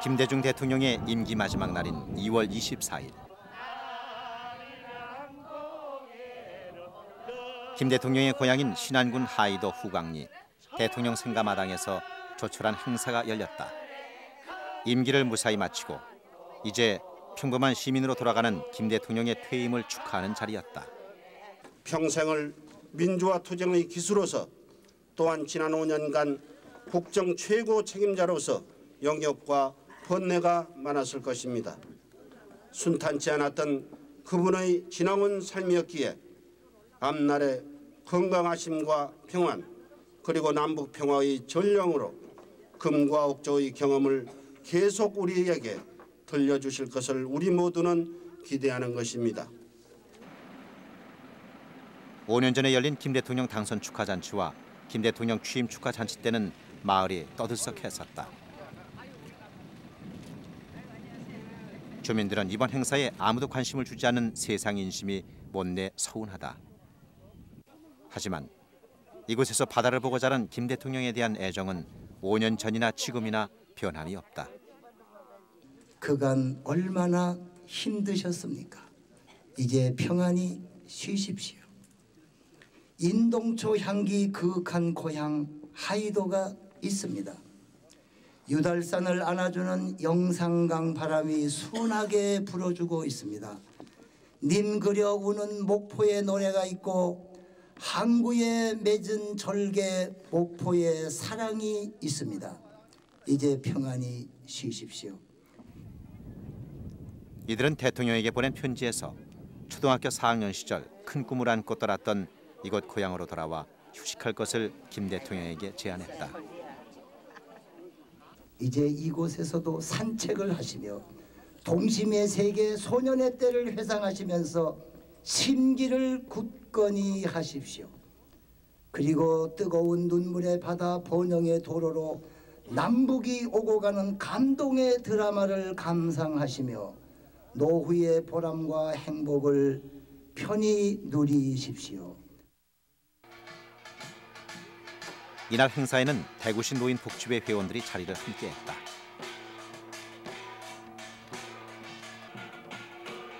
김대중 대통령의 임기 마지막 날인 2월 24일. 김 대통령의 고향인 신안군 하이도 후광리 대통령 생가마당에서 조촐한 행사가 열렸다. 임기를 무사히 마치고 이제 평범한 시민으로 돌아가는 김 대통령의 퇴임을 축하하는 자리였다. 평생을 민주화 투쟁의 기수로서 또한 지난 5년간 국정 최고 책임자로서 영역과 번뇌가 많았을 것입니다. 순탄치 않았던 그분의 지나온 삶이었기에 앞날의 건강하심과 평안 그리고 남북 평화의 전령으로 금과 옥조의 경험을 계속 우리에게 들려주실 것을 우리 모두는 기대하는 것입니다. 5년 전에 열린 김 대통령 당선 축하 잔치와 김 대통령 취임 축하 잔치 때는 마을이 떠들썩했었다. 주민들은 이번 행사에 아무도 관심을 주지 않는 세상 인심이 못내 서운하다. 하지만 이곳에서 바다를 보고 자란 김 대통령에 대한 애정은 5년 전이나 지금이나 변함이 없다. 그간 얼마나 힘드셨습니까? 이제 평안히 쉬십시오. 인동초 향기 그윽한 고향 하이도가 있습니다. 유달산을 안아주는 영산강 바람이 순하게 불어주고 있습니다. 님 그려 우는 목포의 노래가 있고 항구에 맺은 절개 목포의 사랑이 있습니다. 이제 평안히 쉬십시오. 이들은 대통령에게 보낸 편지에서 초등학교 4학년 시절 큰 꿈을 안고 떠났던 이곳 고향으로 돌아와 휴식할 것을 김 대통령에게 제안했다. 이제 이곳에서도 산책을 하시며 동심의 세계 소년의 때를 회상하시면서 심기를 굳건히 하십시오. 그리고 뜨거운 눈물의 바다 번영의 도로로 남북이 오고 가는 감동의 드라마를 감상하시며 노후의 보람과 행복을 편히 누리십시오. 이날 행사에는 대구시 노인복지회 회원들이 자리를 함께했다.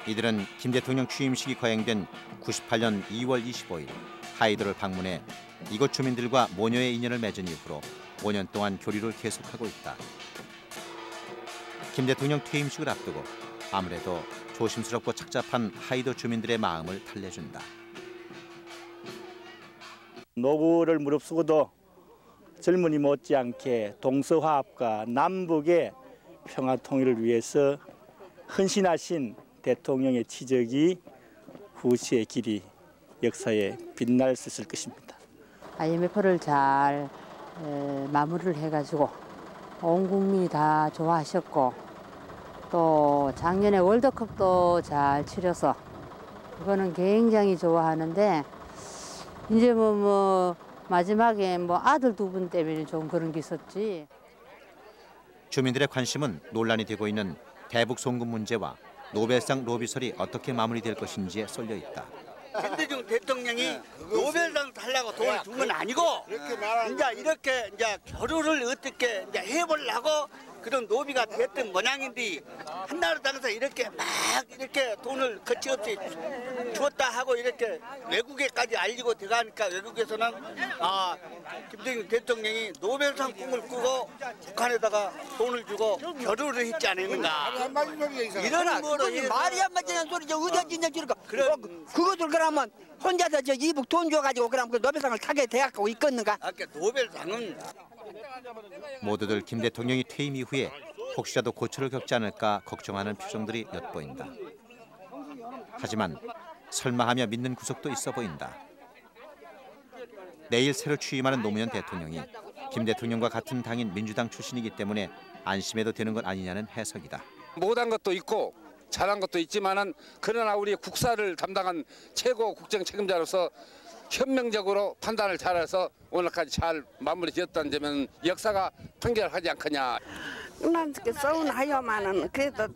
이들은 김 대통령 취임식이 거행된 98년 2월 25일 하이도를 방문해 이곳 주민들과 모녀의 인연을 맺은 이후로 5년 동안 교류를 계속하고 있다. 김 대통령 퇴임식을 앞두고 아무래도 조심스럽고 착잡한 하이도 주민들의 마음을 달래준다. 노고를 무릅쓰고도 젊은이 못지않게 동서화합과 남북의 평화 통일을 위해서 헌신하신 대통령의 치적이 후시의 길이 역사에 빛날 수 있을 것입니다. IMF를 잘 마무리를 해가지고 온 국민이 다 좋아하셨고 또 작년에 월드컵도 잘 치러서 그거는 굉장히 좋아하는데 이제 마지막에 아들 두 분 때문에 좀 그런 게 있었지. 주민들의 관심은 논란이 되고 있는 대북 송금 문제와 노벨상 로비설이 어떻게 마무리될 것인지에 쏠려 있다. 김대중 대통령이 노벨상 달라고 돈을 준 건 아니고 이제 이렇게 결혼을 어떻게 해보려고 그런 노비가 됐던 모양인데 한나라당에서 이렇게 막 이렇게 돈을 거침없이 주었다 하고 이렇게 외국에까지 알리고 들어가니까 외국에서는 김대중 대통령이 노벨상 꿈을 꾸고 북한에다가 돈을 주고 결혼을 했지 않았는가. 이런 거로 말이 안 맞는 소리죠. 어디가 진짜 그러니까 그것을 그러면 혼자서 이북 돈 줘가지고 그럼 그 노벨상을 타게 돼갖고 있겠는가? 아까 노벨상은 모두들 김 대통령이 퇴임 이후에 혹시라도 고초를 겪지 않을까 걱정하는 표정들이 엿보인다. 하지만 설마하며 믿는 구석도 있어 보인다. 내일 새로 취임하는 노무현 대통령이 김 대통령과 같은 당인 민주당 출신이기 때문에 안심해도 되는 것 아니냐는 해석이다. 못한 것도 있고 잘한 것도 있지만은 그러나 우리 국사를 담당한 최고 국정 책임자로서 현명적으로 판단을 잘해서 오늘까지 잘 마무리 지었다는 점은 역사가 판결하지 않겠냐. 난 서운하여만은 그래도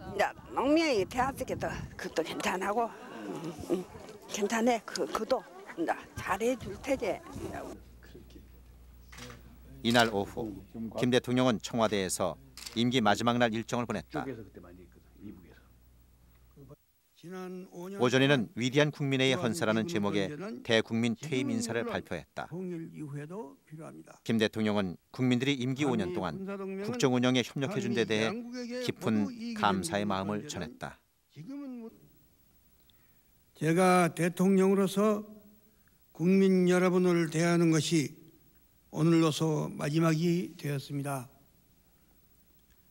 농민이 대학생도 그것도 괜찮하고 괜찮네. 그도 잘해줄 테지. 이날 오후 김 대통령은 청와대에서 임기 마지막 날 일정을 보냈다. 오전에는 위대한 국민회의 헌사라는 제목의 대국민 퇴임 인사를 발표했다. 김 대통령은 국민들이 임기 5년 동안 국정 운영에 협력해준 데 대해 깊은 감사의 마음을 전했다. 제가 대통령으로서 국민 여러분을 대하는 것이 오늘로서 마지막이 되었습니다.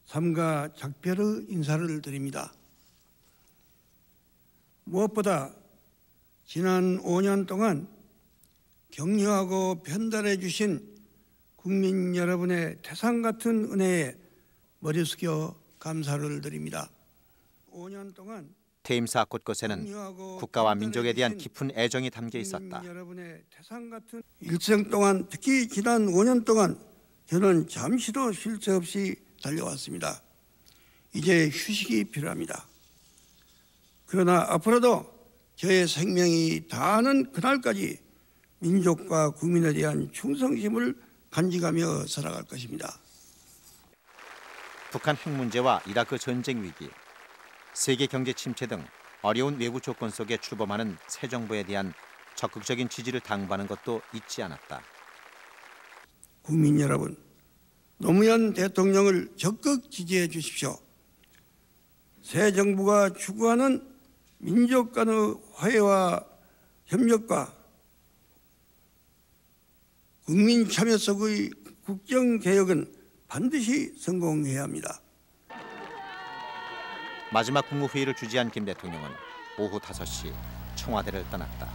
삼가 작별의 인사를 드립니다. 무엇보다 지난 5년 동안 격려하고 편달해 주신 국민 여러분의 태산 같은 은혜에 머리 숙여 감사를 드립니다. 5년 동안 퇴임사 곳곳에는 국가와 민족에 대한 깊은 애정이 담겨 있었다. 일생 동안, 특히 지난 5년 동안 저는 잠시도 쉴 새 없이 달려왔습니다. 이제 휴식이 필요합니다. 그러나 앞으로도 저의 생명이 다하는 그날까지 민족과 국민에 대한 충성심을 간직하며 살아갈 것입니다. 북한 핵 문제와 이라크 전쟁 위기, 세계 경제 침체 등 어려운 외부 조건 속에 출범하는 새 정부에 대한 적극적인 지지를 당부하는 것도 잊지 않았다. 국민 여러분, 노무현 대통령을 적극 지지해 주십시오. 새 정부가 추구하는 민족 간의 화해와 협력과 국민 참여 속의 국정개혁은 반드시 성공해야 합니다. 마지막 국무회의를 주재한 김 대통령은 오후 5시 청와대를 떠났다.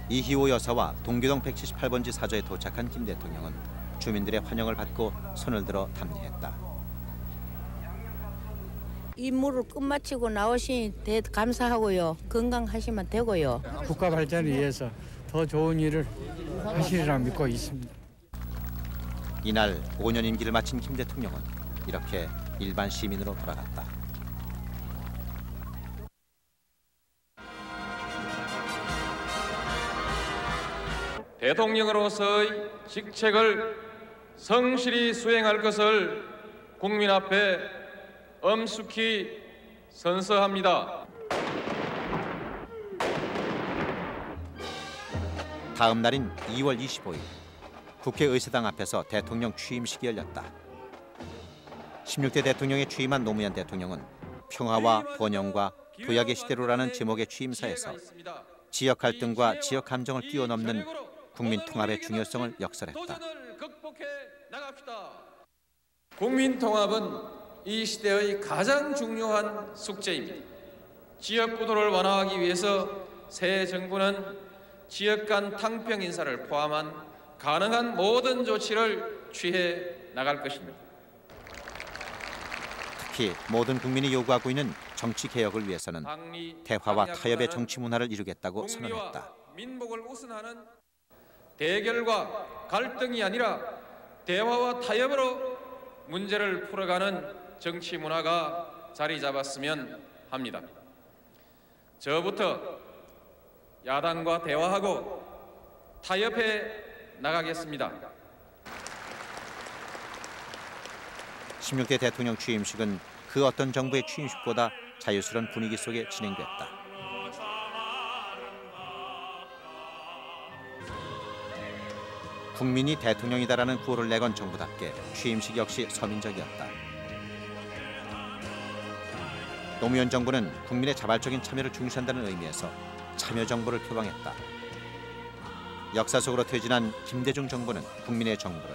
이희호 여사와 동교동 178번지 사저에 도착한 김 대통령은 주민들의 환영을 받고 손을 들어 답례했다. 임무를 끝마치고 나오신 대 감사하고요. 건강하시면 되고요. 국가 발전을 위해서 더 좋은 일을 하시리라 믿고 있습니다. 이날 5년 임기를 마친 김 대통령은 이렇게 일반 시민으로 돌아갔다. 대통령으로서의 직책을 성실히 수행할 것을 국민 앞에 엄숙히 선서합니다. 다음 날인 2월 25일 국회의사당 앞에서 대통령 취임식이 열렸다. 16대 대통령에 취임한 노무현 대통령은 평화와 번영과 도약의 시대로라는 제목의 취임사에서 지역 갈등과 지역 감정을 뛰어넘는 국민 통합의 중요성을 역설했다. 국민 통합은 이 시대의 가장 중요한 숙제입니다. 지역 구도를 완화하기 위해서 새 정부는 지역 간 탕평 인사를 포함한 가능한 모든 조치를 취해 나갈 것입니다. 특히 모든 국민이 요구하고 있는 정치 개혁을 위해서는 대화와 타협의 정치 문화를 이루겠다고 선언했다. 민복을 우선하는 대결과 갈등이 아니라 대화와 타협으로 문제를 풀어가는 정치 문화가 자리 잡았으면 합니다. 저부터 야당과 대화하고 타협해 나가겠습니다. 16대 대통령 취임식은 그 어떤 정부의 취임식보다 자유스러운 분위기 속에 진행됐다. 국민이 대통령이다라는 구호를 내건 정부답게 취임식 역시 서민적이었다. 노무현 정부는 국민의 자발적인 참여를 중시한다는 의미에서 참여정부를 표방했다. 역사 속으로 퇴진한 김대중 정부는 국민의 정부를,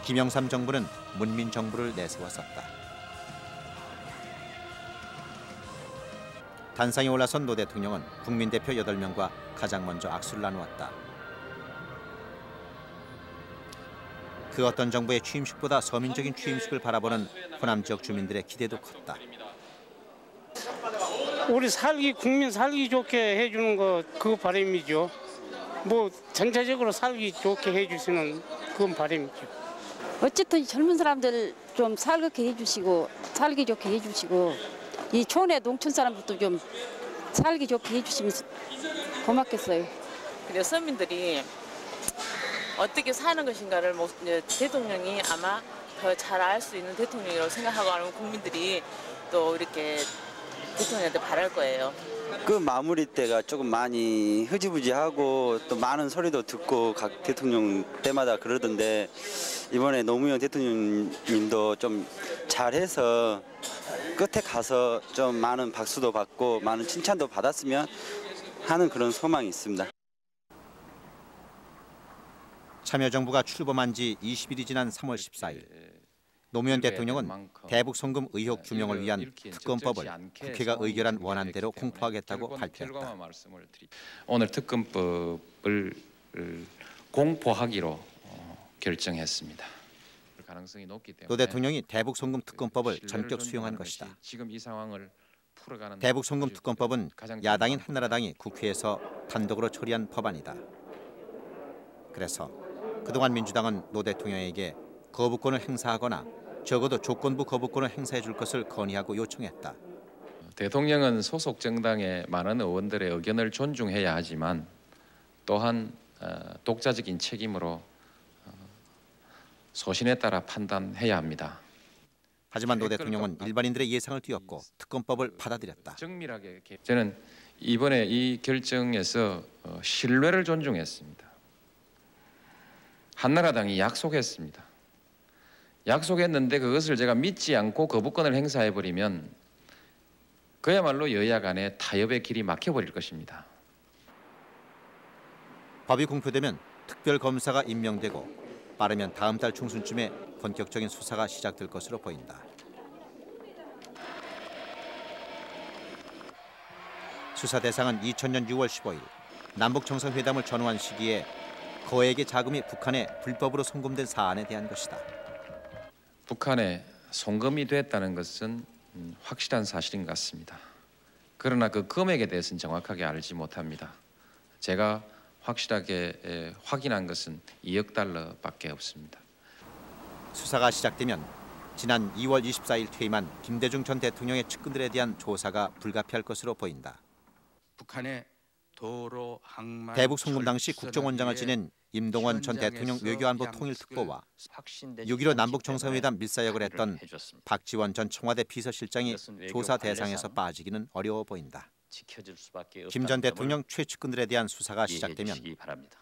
김영삼 정부는 문민 정부를 내세웠었다. 단상에 올라선 노 대통령은 국민 대표 8명과 가장 먼저 악수를 나누었다. 그 어떤 정부의 취임식보다 서민적인 취임식을 바라보는 호남 지역 주민들의 기대도 컸다. 우리 국민 살기 좋게 해주는 거 그 바람이죠. 뭐 전체적으로 살기 좋게 해주시는 그건 바람이죠. 어쨌든 젊은 사람들 좀 살게 해주시고 살기 좋게 해주시고 이 촌에 농촌 사람들도 좀 살기 좋게 해주시면 고맙겠어요. 그래 서민들이 어떻게 사는 것인가를 대통령이 아마 더 잘 알 수 있는 대통령이라고 생각하고 하는 국민들이 또 이렇게 대통령한테 바랄 거예요. 그 마무리 때가 조금 많이 흐지부지하고 또 많은 소리도 듣고 각 대통령 때마다 그러던데 이번에 노무현 대통령님도 좀 잘해서 끝에 가서 좀 많은 박수도 받고 많은 칭찬도 받았으면 하는 그런 소망이 있습니다. 참여정부가 출범한 지 20일이 지난 3월 14일 노무현 대통령은 대북 송금 의혹 규명을 위한 특검법을 국회가 의결한 원안대로 공포하겠다고 발표했다. 오늘 특검법을 공포하기로 결정했습니다. 가능성이 높기 때문에 노 대통령이 대북 송금 특검법을 전격 수용한 것이다. 지금 이 상황을 풀어가는 대북 송금 특검법은 야당인 한나라당이 국회에서 단독으로 처리한 법안이다. 그래서 그동안 민주당은 노 대통령에게 거부권을 행사하거나 적어도 조건부 거부권을 행사해 줄 것을 건의하고 요청했다. 대통령은 소속 정당의 많은 의원들의 의견을 존중해야 하지만 또한 독자적인 책임으로 소신에 따라 판단해야 합니다. 하지만 노 대통령은 일반인들의 예상을 뛰었고 특검법을 받아들였다. 정밀하게 저는 이번에 이 결정에서 신뢰를 존중했습니다. 한나라당이 약속했습니다. 약속했는데 그것을 제가 믿지 않고 거부권을 행사해버리면 그야말로 여야 간의 타협의 길이 막혀버릴 것입니다. 법이 공표되면 특별검사가 임명되고 빠르면 다음 달 중순쯤에 본격적인 수사가 시작될 것으로 보인다. 수사 대상은 2000년 6월 15일 남북 정상회담을 전후한 시기에 거액의 자금이 북한에 불법으로 송금된 사안에 대한 것이다. 북한에 송금이 됐다는 것은 확실한 사실인 것 같습니다. 그러나 그 금액에 대해서는 정확하게 알지 못합니다. 제가 확실하게 확인한 것은 2억 달러밖에 없습니다. 수사가 시작되면 지난 2월 24일 퇴임한 김대중 전 대통령의 측근들에 대한 조사가 불가피할 것으로 보인다. 북한의 도로, 항만, 대북 송금 당시 국정원장을 지낸 임동원 전 대통령 외교안보 통일특보와 6.15 남북 정상회담 밀사역을 했던 박지원 전 청와대 비서실장이 조사 대상에서 빠지기는 어려워 보인다. 김 전 대통령 최측근들에 대한 수사가 시작되면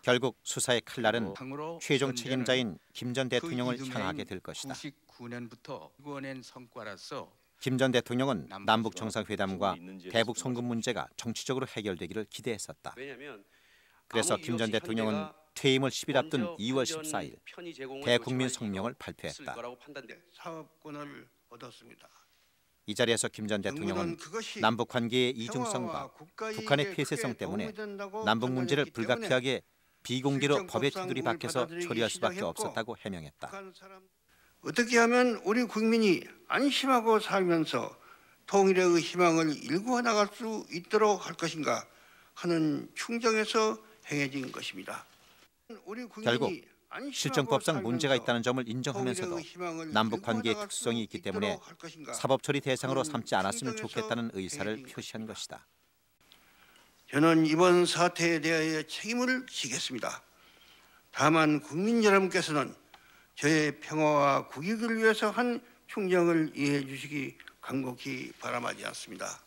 결국 수사의 칼날은 최종 책임자인 김 전 대통령을 향하게 될 것이다. 99년부터 이궈낸 성과라서 김 전 대통령은 남북 정상회담과 대북 송금 문제가 정치적으로 해결되기를 기대했었다. 그래서 김 전 대통령은 퇴임을 10일 앞둔 2월 14일 대국민 성명을 발표했다. 사업권을 얻었습니다. 이 자리에서 김 전 대통령은 남북 관계의 이중성과 북한의 폐쇄성 때문에 남북 문제를 불가피하게 비공개로 법의 테두리 밖에서 처리할 수밖에 없었다고 해명했다. 어떻게 하면 우리 국민이 안심하고 살면서 통일의 희망을 일구어 나갈 수 있도록 할 것인가 하는 충정에서 행해진 것입니다. 결국 실정법상 문제가 있다는 점을 인정하면서도 남북 관계의 특수성이 있기 때문에 사법 처리 대상으로 삼지 않았으면 좋겠다는 의사를 표시한 것이다. 저는 이번 사태에 대하여 책임을 지겠습니다. 다만 국민 여러분께서는 저의 평화와 국익을 위해서 한 충정을 이해해 주시기 간곡히 바람하지 않습니다.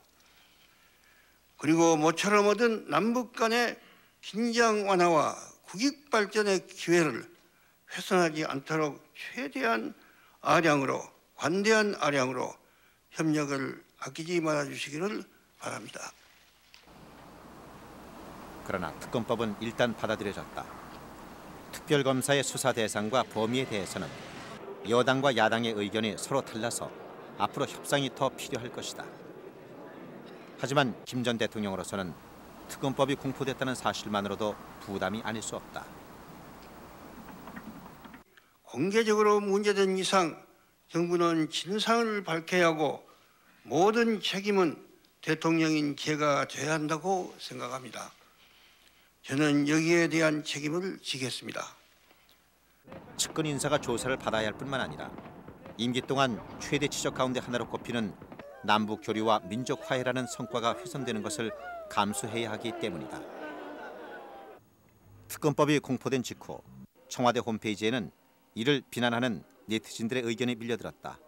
그리고 모처럼 얻은 남북 간의 긴장 완화와 국익 발전의 기회를 훼손하지 않도록 최대한 아량으로, 관대한 아량으로 협력을 아끼지 말아 주시기를 바랍니다. 그러나 특검법은 일단 받아들여졌다. 특별검사의 수사 대상과 범위에 대해서는 여당과 야당의 의견이 서로 달라서 앞으로 협상이 더 필요할 것이다. 하지만 김 전 대통령으로서는 특검법이 공포됐다는 사실만으로도 부담이 아닐 수 없다. 공개적으로 문제된 이상 정부는 진상을 밝혀야 하고 모든 책임은 대통령인 제가 져야 한다고 생각합니다. 저는 여기에 대한 책임을 지겠습니다. 측근 인사가 조사를 받아야 할 뿐만 아니라 임기 동안 최대 지적 가운데 하나로 꼽히는 남북 교류와 민족 화해라는 성과가 훼손되는 것을 감수해야 하기 때문이다. 특검법이 공포된 직후 청와대 홈페이지에는 이를 비난하는 네티즌들의 의견이 밀려들었다.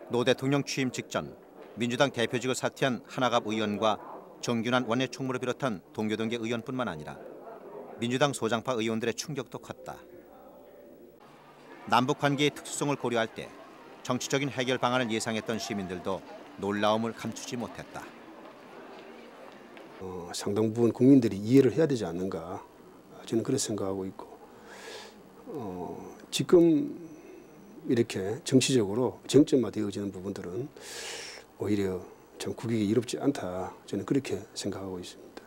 노 대통령 취임 직전 민주당 대표직을 사퇴한 하나갑 의원과 정균환 원내총무를 비롯한 동교동계 의원뿐만 아니라 민주당 소장파 의원들의 충격도 컸다. 남북 관계의 특수성을 고려할 때 정치적인 해결 방안을 예상했던 시민들도 놀라움을 감추지 못했다. 상당 부분 국민들이 이해를 해야 되지 않는가, 저는 그렇게 생각하고 있고, 지금 이렇게 정치적으로 쟁점화되어지는 부분들은 오히려 참 국익이 이롭지 않다, 저는 그렇게 생각하고 있습니다.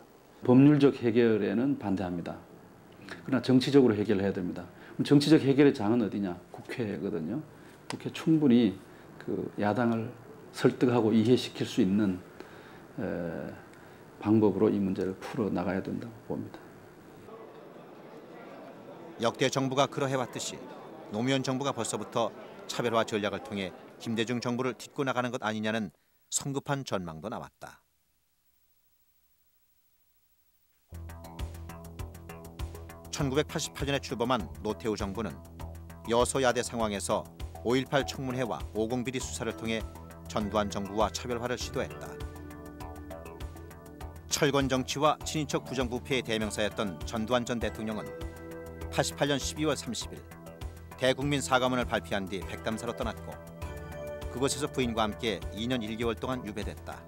법률적 해결에는 반대합니다. 그러나 정치적으로 해결해야 됩니다. 정치적 해결의 장은 어디냐? 국회거든요. 국회 충분히 그 야당을 설득하고 이해시킬 수 있는 방법으로 이 문제를 풀어 나가야 된다고 봅니다. 역대 정부가 그러해왔듯이 노무현 정부가 벌써부터 차별화 전략을 통해 김대중 정부를 딛고 나가는 것 아니냐는 성급한 전망도 나왔다. (1988년에) 출범한 노태우 정부는 여소야대 상황에서 5.18 청문회와 50비리 수사를 통해 전두환 정부와 차별화를 시도했다. 철권 정치와 친인척 부정부패의 대명사였던 전두환 전 대통령은 88년 12월 30일 대국민 사과문을 발표한 뒤 백담사로 떠났고 그곳에서 부인과 함께 2년 1개월 동안 유배됐다.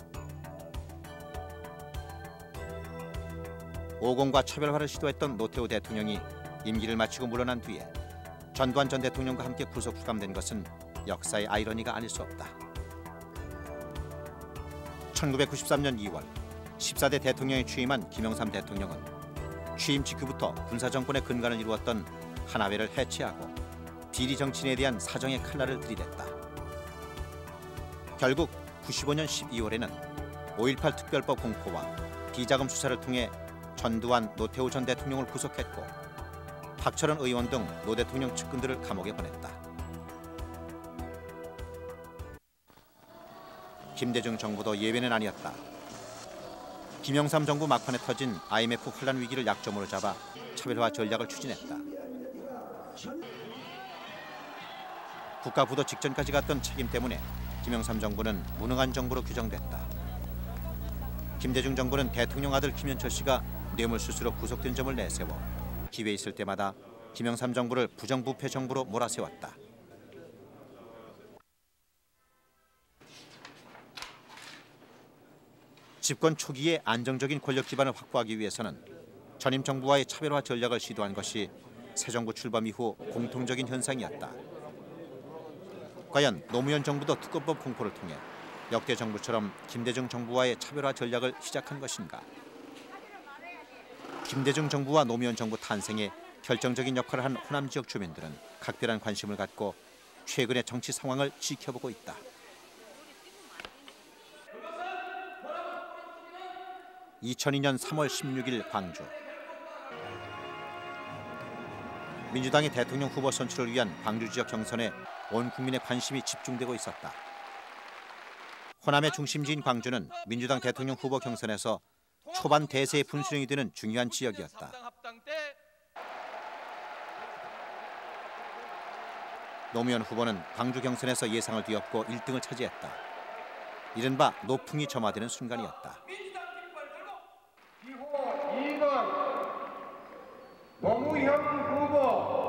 50과 차별화를 시도했던 노태우 대통령이 임기를 마치고 물러난 뒤에 전두환 전 대통령과 함께 구속 수감된 것은 역사의 아이러니가 아닐 수 없다. 1993년 2월 14대 대통령에 취임한 김영삼 대통령은 취임 직후부터 군사정권의 근간을 이루었던 하나회를 해체하고 비리 정치인에 대한 사정의 칼날을 들이댔다. 결국 95년 12월에는 5.18 특별법 공포와 비자금 수사를 통해 전두환, 노태우 전 대통령을 구속했고 박철원 의원 등 노 대통령 측근들을 감옥에 보냈다. 김대중 정부도 예외는 아니었다. 김영삼 정부 막판에 터진 IMF 혼란 위기를 약점으로 잡아 차별화 전략을 추진했다. 국가 부도 직전까지 갔던 책임 때문에 김영삼 정부는 무능한 정부로 규정됐다. 김대중 정부는 대통령 아들 김현철 씨가 뇌물수수로 구속된 점을 내세워 기회 있을 때마다 김영삼 정부를 부정부패 정부로 몰아세웠다. 집권 초기에 안정적인 권력 기반을 확보하기 위해서는 전임 정부와의 차별화 전략을 시도한 것이 새 정부 출범 이후 공통적인 현상이었다. 과연 노무현 정부도 특검법 공포를 통해 역대 정부처럼 김대중 정부와의 차별화 전략을 시작한 것인가? 김대중 정부와 노무현 정부 탄생에 결정적인 역할을 한 호남 지역 주민들은 각별한 관심을 갖고 최근의 정치 상황을 지켜보고 있다. (2002년 3월 16일) 광주. 민주당의 대통령 후보 선출을 위한 광주 지역 경선에 온 국민의 관심이 집중되고 있었다. 호남의 중심지인 광주는 민주당 대통령 후보 경선에서 초반 대세의 분수령이 되는 중요한 지역이었다. 노무현 후보는 광주 경선에서 예상을 뒤엎고 1등을 차지했다. 이른바 노풍이 점화되는 순간이었다. 노무현 후보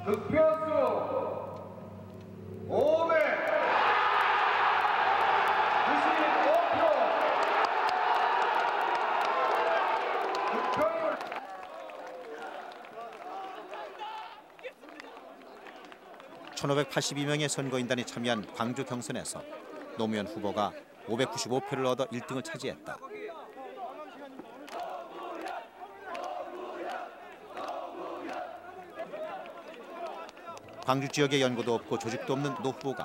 득표수 595표. 득표율 1,582명의 선거인단이 참여한 광주 경선에서 노무현 후보가 595표를 얻어 1등을 차지했다. 광주 지역에 연고도 없고 조직도 없는 노 후보가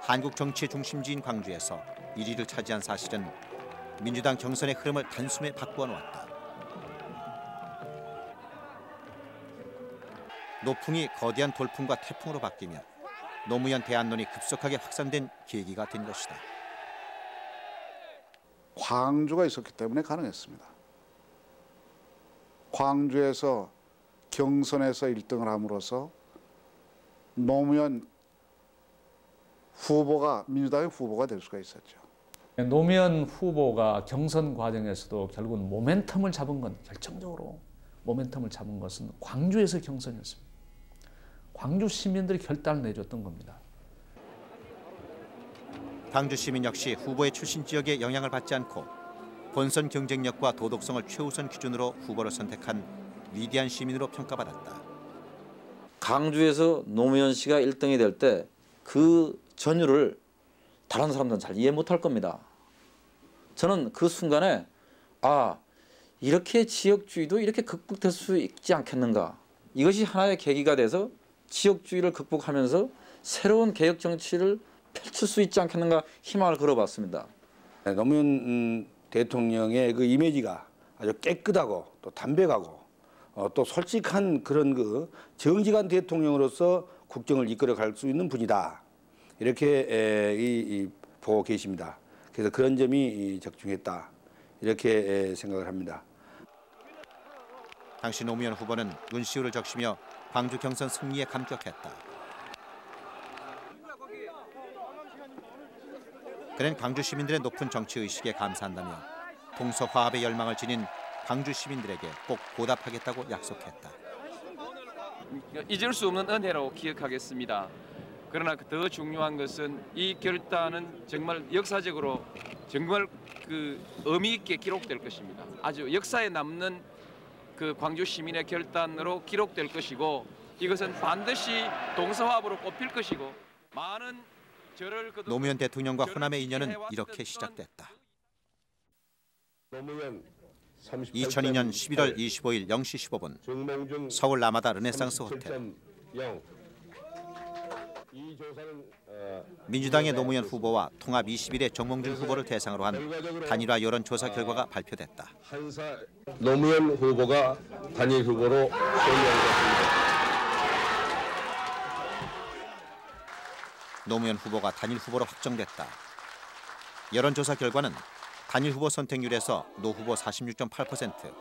한국 정치의 중심지인 광주에서 1위를 차지한 사실은 민주당 경선의 흐름을 단숨에 바꾸어 놓았다. 노풍이 거대한 돌풍과 태풍으로 바뀌며 노무현 대안론이 급속하게 확산된 계기가 된 것이다. 광주가 있었기 때문에 가능했습니다. 광주에서 경선에서 1등을 함으로써 노무현 후보가 민주당의 후보가 될 수가 있었죠. 노무현 후보가 경선 과정에서도 결국은 모멘텀을 잡은 건 결정적으로 모멘텀을 잡은 것은 광주에서 경선이었습니다. 광주 시민들이 결단을 내줬던 겁니다. 광주 시민 역시 후보의 출신 지역에 영향을 받지 않고 본선 경쟁력과 도덕성을 최우선 기준으로 후보를 선택한 위대한 시민으로 평가받았다. 광주에서 노무현 씨가 1등이 될 때 그 전율을 다른 사람들은 잘 이해 못할 겁니다. 저는 그 순간에 이렇게 지역주의도 이렇게 극복될 수 있지 않겠는가. 이것이 하나의 계기가 돼서 지역주의를 극복하면서 새로운 개혁 정치를 펼칠 수 있지 않겠는가 희망을 걸어봤습니다. 노무현 대통령의 그 이미지가 아주 깨끗하고 또 담백하고 또 솔직한 그런 그 정직한 대통령으로서 국정을 이끌어갈 수 있는 분이다. 이렇게 보고 계십니다. 그래서 그런 점이 적중했다. 이렇게 생각을 합니다. 당시 노무현 후보는 눈시울을 적시며 광주 경선 승리에 감격했다. 그는 광주 시민들의 높은 정치의식에 감사한다며 동서화합의 열망을 지닌 광주 시민들에게 꼭 보답하겠다고 약속했다. 잊을 수 없는 은혜로 기억하겠습니다. 그러나 더 중요한 것은 이 결단은 정말 역사적으로 정말 그 의미 있게 기록될 것입니다. 아주 역사에 남는 그 광주 시민의 결단으로 기록될 것이고 이것은 반드시 동서화합으로 꼽힐 것이고 많은 노무현 대통령과 호남의 인연은 이렇게 시작됐다. 2002년 11월 25일 0시 15분 서울 라마다 르네상스 호텔. 민주당의 노무현 후보와 통합 21의 정몽준 후보를 대상으로 한 단일화 여론조사 결과가 발표됐다. 노무현 후보가 단일 후보로 선정됐습니다. 노무현 후보가 단일 후보로 확정됐다. 여론조사 결과는 단일 후보 선택률에서 노 후보 46.8%,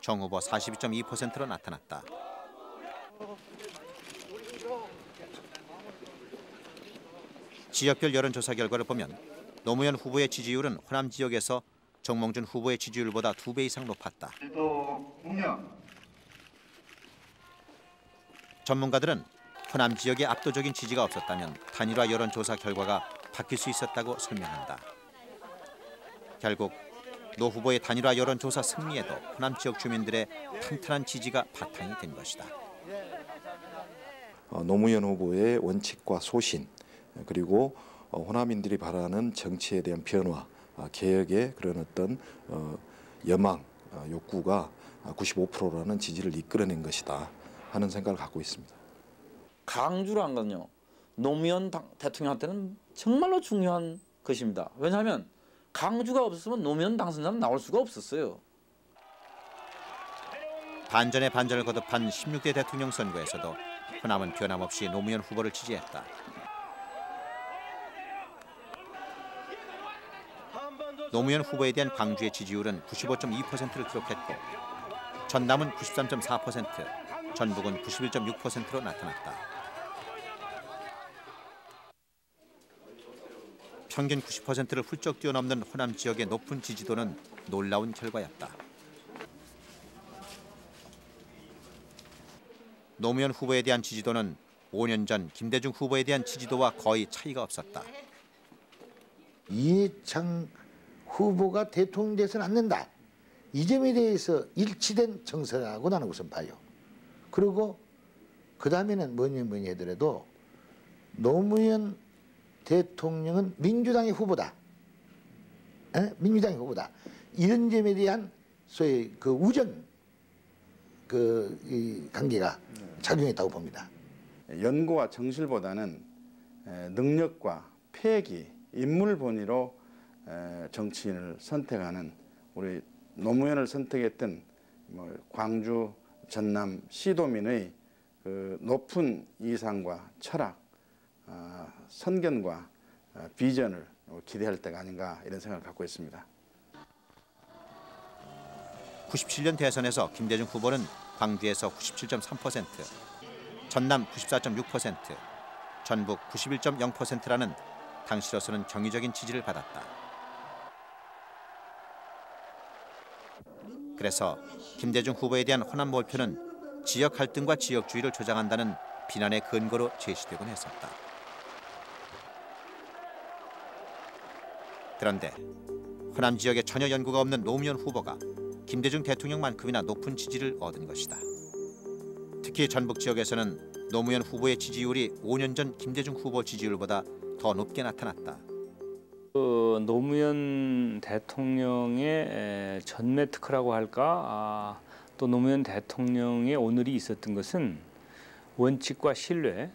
정 후보 42.2%로 나타났다. 지역별 여론조사 결과를 보면 노무현 후보의 지지율은 호남 지역에서 정몽준 후보의 지지율보다 2배 이상 높았다. 전문가들은 호남 지역에 압도적인 지지가 없었다면 단일화 여론조사 결과가 바뀔 수 있었다고 설명한다. 결국 노 후보의 단일화 여론조사 승리에도 호남 지역 주민들의 탄탄한 지지가 바탕이 된 것이다. 노무현 후보의 원칙과 소신 그리고 호남인들이 바라는 정치에 대한 변화, 개혁의 그런 어떤 여망, 욕구가 95%라는 지지를 이끌어낸 것이다 하는 생각을 갖고 있습니다. 광주라는 건요, 노무현 대통령한테는 정말로 중요한 것입니다. 왜냐하면 광주가 없었으면 노무현 당선자는 나올 수가 없었어요. 반전의 반전을 거듭한 16대 대통령 선거에서도 호남은 변함없이 노무현 후보를 지지했다. 노무현 후보에 대한 광주의 지지율은 95.2%를 기록했고 전남은 93.4%, 전북은 91.6%로 나타났다. 평균 90%를 훌쩍 뛰어넘는 호남 지역의 높은 지지도는 놀라운 결과였다. 노무현 후보에 대한 지지도는 5년 전 김대중 후보에 대한 지지도와 거의 차이가 없었다. 이해창 후보가 대통령 돼서는 안 된다. 이 점에 대해서 일치된 정서라고 나는 우선 봐요. 그리고 그 다음에는 뭐니 하더라도 노무현 대통령은 민주당의 후보다. 민주당의 후보다. 이런 점에 대한 소위 그 우정 이 관계가 작용했다고 봅니다. 연고와 정실보다는 능력과 패기, 인물 본위로 정치인을 선택하는 우리 노무현을 선택했던 광주, 전남 시도민의 그 높은 이상과 철학, 선견과 비전을 기대할 때가 아닌가 이런 생각을 갖고 있습니다. 97년 대선에서 김대중 후보는 광주에서 97.3%, 전남 94.6%, 전북 91.0%라는 당시로서는 경이적인 지지를 받았다. 그래서 김대중 후보에 대한 호남 몰표는 지역 갈등과 지역주의를 조장한다는 비난의 근거로 제시되곤 했었다. 그런데 호남 지역에 전혀 연고가 없는 노무현 후보가 김대중 대통령만큼이나 높은 지지를 얻은 것이다. 특히 전북 지역에서는 노무현 후보의 지지율이 5년 전 김대중 후보 지지율보다 더 높게 나타났다. 노무현 대통령의 전매 특허라고 할까, 또 노무현 대통령의 오늘이 있었던 것은 원칙과 신뢰,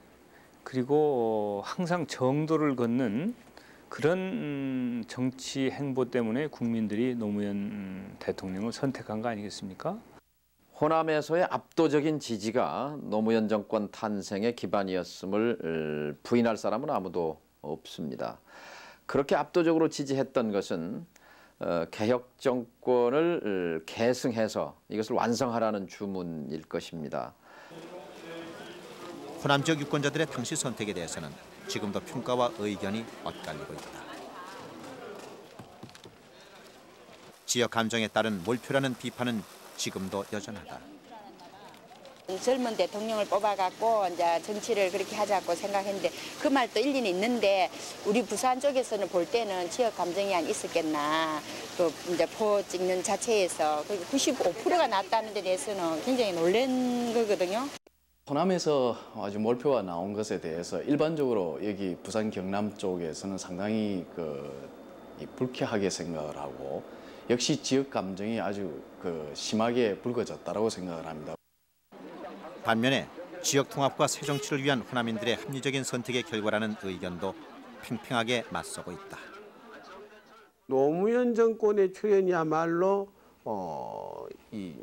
그리고 항상 정도를 걷는 그런 정치 행보 때문에 국민들이 노무현 대통령을 선택한 거 아니겠습니까? 호남에서의 압도적인 지지가 노무현 정권 탄생의 기반이었음을 부인할 사람은 아무도 없습니다. 그렇게 압도적으로 지지했던 것은 개혁 정권을 계승해서 이것을 완성하라는 주문일 것입니다. 호남 지역 유권자들의 당시 선택에 대해서는 지금도 평가와 의견이 엇갈리고 있다. 지역 감정에 따른 몰표라는 비판은 지금도 여전하다. 젊은 대통령을 뽑아갖고 이제 정치를 그렇게 하자고 생각했는데 그 말도 일리는 있는데 우리 부산 쪽에서는 볼 때는 지역 감정이 안 있었겠나. 또 이제 표 찍는 자체에서 95%가 났다는 데 대해서는 굉장히 놀란 거거든요. 호남에서 아주 몰표가 나온 것에 대해서 일반적으로 여기 부산 경남 쪽에서는 상당히 불쾌하게 생각을 하고 역시 지역 감정이 아주 심하게 불거졌다라고 생각을 합니다. 반면에 지역 통합과 새 정치를 위한 호남인들의 합리적인 선택의 결과라는 의견도 팽팽하게 맞서고 있다. 노무현 정권의 출현이야말로 이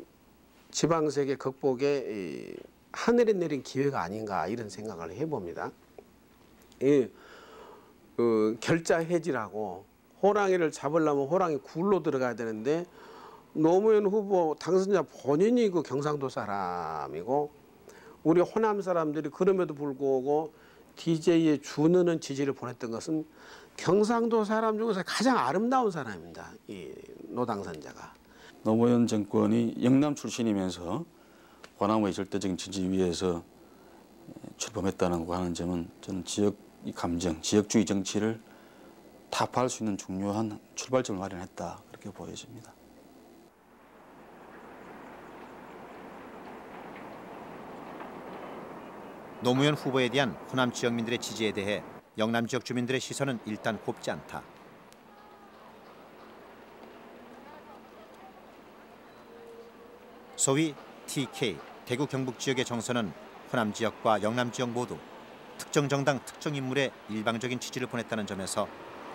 지방세계 극복에 하늘에 내린 기회가 아닌가 이런 생각을 해봅니다. 결자 해지라고 호랑이를 잡으려면 호랑이 굴로 들어가야 되는데 노무현 후보 당선자 본인이 경상도 사람이고 우리 호남 사람들이 그럼에도 불구하고 DJ에 준하는 지지를 보냈던 것은 경상도 사람 중에서 가장 아름다운 사람입니다. 이 노 당선자가. 노무현 정권이 영남 출신이면서 호남의 절대적인 지지 위에서 출범했다고 하는 점은 저는 지역 감정, 지역주의 정치를 타파할 수 있는 중요한 출발점을 마련했다 그렇게 보여집니다. 노무현 후보에 대한 호남 지역민들의 지지에 대해 영남 지역 주민들의 시선은 일단 곱지 않다. 소위 TK, 대구 경북 지역의 정서는 호남 지역과 영남 지역 모두 특정 정당 특정 인물의 일방적인 지지를 보냈다는 점에서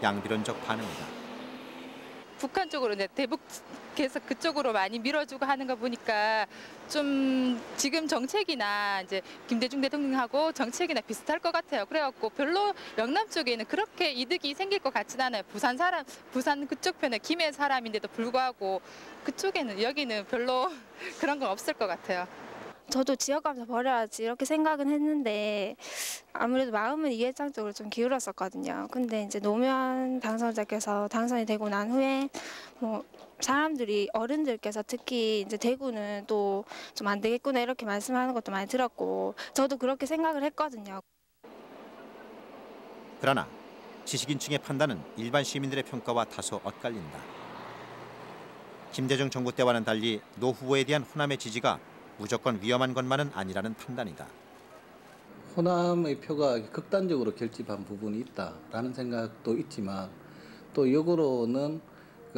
양비론적 반응이다. 북한 쪽으로 이제 대북해서 그쪽으로 많이 밀어주고 하는 거 보니까 좀 지금 정책이나 이제 김대중 대통령하고 정책이나 비슷할 것 같아요. 그래갖고 별로 영남 쪽에는 그렇게 이득이 생길 것 같진 않아요. 부산 그쪽 편에 김해 사람인데도 불구하고 그쪽에는 여기는 별로 그런 건 없을 것 같아요. 저도 지역감정 버려야지 이렇게 생각은 했는데 아무래도 마음은 이해장 쪽으로 좀 기울었었거든요. 근데 이제 노무현 당선자께서 당선이 되고 난 후에 뭐 사람들이 어른들께서 특히 이제 대구는 또 좀 안 되겠구나 이렇게 말씀하는 것도 많이 들었고 저도 그렇게 생각을 했거든요. 그러나 지식인층의 판단은 일반 시민들의 평가와 다소 엇갈린다. 김대중 정부 때와는 달리 노 후보에 대한 호남의 지지가 무조건 위험한 것만은 아니라는 판단이다. 호남의 표가 극단적으로 결집한 부분이 있다라는 생각도 있지만 또 역으로는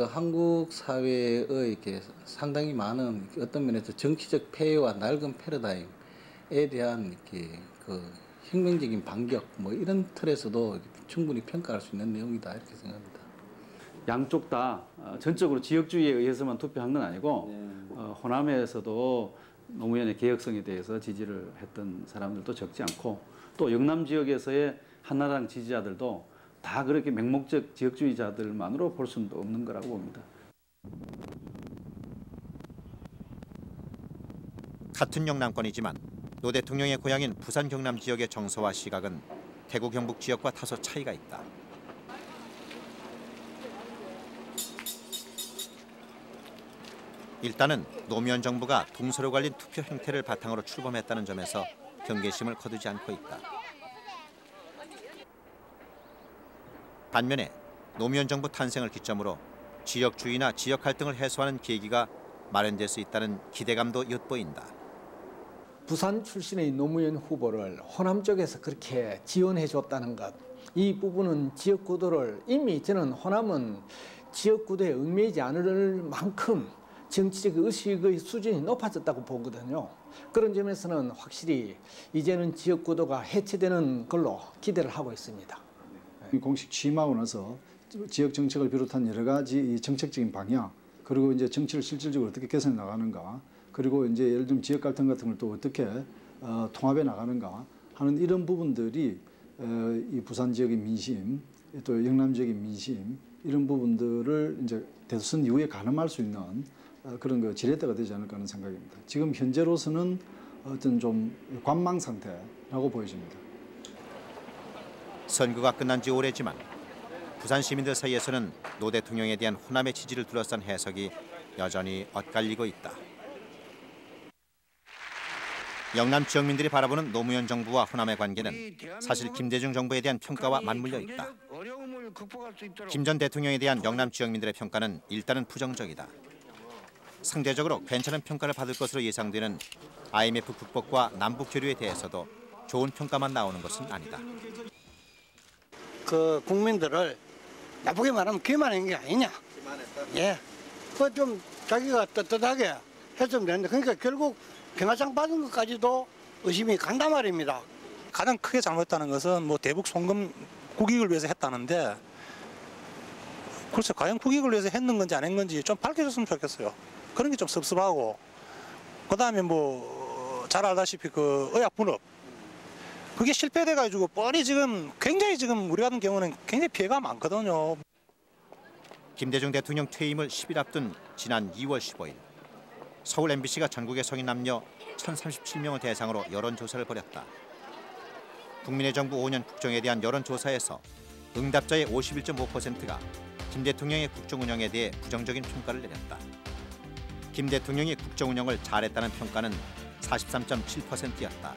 한국 사회의 이렇게 상당히 많은 어떤 면에서 정치적 폐해와 낡은 패러다임에 대한 이렇게 혁명적인 반격 뭐 이런 틀에서도 충분히 평가할 수 있는 내용이다 이렇게 생각합니다. 양쪽 다 전적으로 지역주의에 의해서만 투표한 건 아니고 호남에서도 노무현의 개혁성에 대해서 지지를 했던 사람들도 적지 않고 또 영남 지역에서의 한나라당 지지자들도 다 그렇게 맹목적 지역주의자들만으로 볼 수는 없는 거라고 봅니다. 같은 영남권이지만 노 대통령의 고향인 부산 경남 지역의 정서와 시각은 대구 경북 지역과 다소 차이가 있다. 일단은 노무현 정부가 동서로 갈린 투표 행태를 바탕으로 출범했다는 점에서 경계심을 거두지 않고 있다. 반면에 노무현 정부 탄생을 기점으로 지역주의나 지역 갈등을 해소하는 계기가 마련될 수 있다는 기대감도 엿보인다. 부산 출신의 노무현 후보를 호남 쪽에서 그렇게 지원해줬다는 것, 이 부분은 지역구도를 이미 저는 호남은 지역구도에 얽매이지 않을 만큼 정치적 의식의 수준이 높아졌다고 보거든요. 그런 점에서는 확실히 이제는 지역구도가 해체되는 걸로 기대를 하고 있습니다. 공식 취임하고 나서 지역 정책을 비롯한 여러 가지 정책적인 방향, 그리고 이제 정치를 실질적으로 어떻게 개선해 나가는가, 그리고 이제 예를 들면 지역 갈등 같은 걸 또 어떻게 통합해 나가는가 하는 이런 부분들이 이 부산 지역의 민심, 또 영남 지역의 민심 이런 부분들을 이제 대선 이후에 가늠할 수 있는 그런 그 지렛대가 되지 않을까 하는 생각입니다. 지금 현재로서는 어떤 좀 관망 상태라고 보여집니다. 선거가 끝난 지 오래지만 부산 시민들 사이에서는 노 대통령에 대한 호남의 지지를 둘러싼 해석이 여전히 엇갈리고 있다. 영남 지역민들이 바라보는 노무현 정부와 호남의 관계는 사실 김대중 정부에 대한 평가와 맞물려 있다. 김 전 대통령에 대한 영남 지역민들의 평가는 일단은 부정적이다. 상대적으로 괜찮은 평가를 받을 것으로 예상되는 IMF 극복과 남북 교류에 대해서도 좋은 평가만 나오는 것은 아니다. 그 국민들을 나쁘게 말하면 기만한 게 아니냐. 예, 그 좀 자기가 떳떳하게 했으면 되는데, 그러니까 결국 평화상 받은 것까지도 의심이 간단 말입니다. 가장 크게 잘못했다는 것은 뭐 대북 송금 국익을 위해서 했다는데, 글쎄 과연 국익을 위해서 했는 건지 안 했는 건지 좀 밝혀줬으면 좋겠어요. 그런 게 좀 섭섭하고, 그다음에 뭐 잘 알다시피 그 의학 분업 그게 실패돼가지고 뻔히 지금 굉장히 지금 우리 같은 경우는 굉장히 피해가 많거든요. 김대중 대통령 퇴임을 10일 앞둔 지난 2월 15일 서울 MBC가 전국의 성인 남녀 1,037명을 대상으로 여론조사를 벌였다. 국민의 정부 5년 국정에 대한 여론조사에서 응답자의 51.5%가 김 대통령의 국정 운영에 대해 부정적인 평가를 내렸다. 김 대통령이 국정 운영을 잘했다는 평가는 43.7%였다.